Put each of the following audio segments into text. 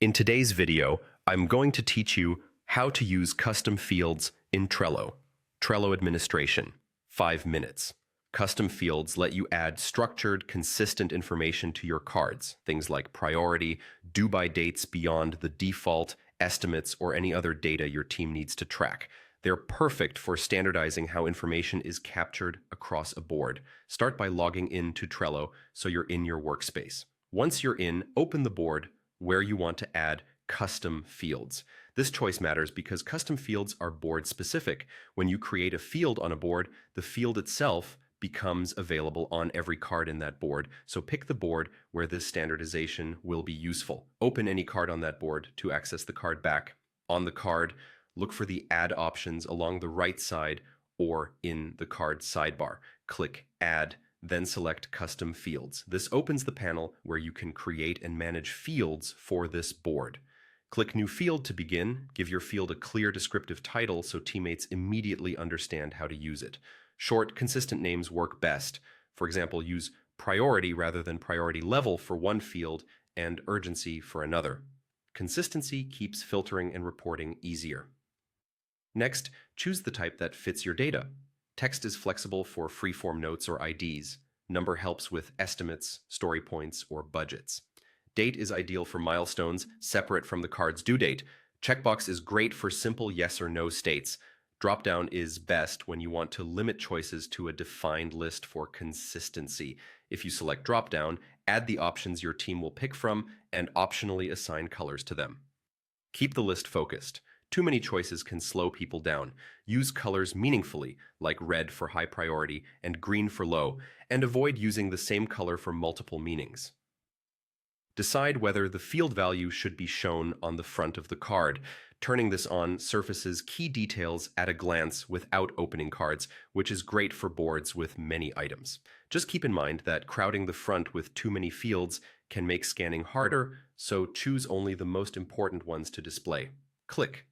In today's video, I'm going to teach you how to use custom fields in Trello. Trello administration, 5 minutes. Custom fields let you add structured, consistent information to your cards, things like priority, due-by dates beyond the default, estimates, or any other data your team needs to track. They're perfect for standardizing how information is captured across a board. Start by logging in to Trello so you're in your workspace. Once you're in, open the board where you want to add custom fields. This choice matters because custom fields are board specific. When you create a field on a board, the field itself becomes available on every card in that board. So pick the board where this standardization will be useful. Open any card on that board to access the card back. On the card, look for the Add options along the right side or in the card sidebar. Click Add, then select Custom Fields. This opens the panel where you can create and manage fields for this board. Click New Field to begin. Give your field a clear descriptive title so teammates immediately understand how to use it. Short, consistent names work best. For example, use priority rather than priority level for one field and urgency for another. Consistency keeps filtering and reporting easier. Next, choose the type that fits your data. Text is flexible for free-form notes or IDs. Number helps with estimates, story points, or budgets. Date is ideal for milestones, separate from the card's due date. Checkbox is great for simple yes or no states. Dropdown is best when you want to limit choices to a defined list for consistency. If you select dropdown, add the options your team will pick from and optionally assign colors to them. Keep the list focused. Too many choices can slow people down. Use colors meaningfully, like red for high priority and green for low, and avoid using the same color for multiple meanings. Decide whether the field value should be shown on the front of the card. Turning this on surfaces key details at a glance without opening cards, which is great for boards with many items. Just keep in mind that crowding the front with too many fields can make scanning harder, so choose only the most important ones to display. Click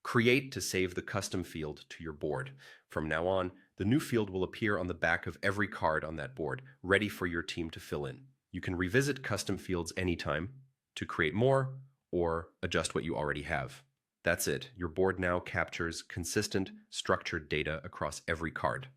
Create to save the custom field to your board. From now on, the new field will appear on the back of every card on that board, ready for your team to fill in. You can revisit custom fields anytime to create more or adjust what you already have. That's it. Your board now captures consistent, structured data across every card.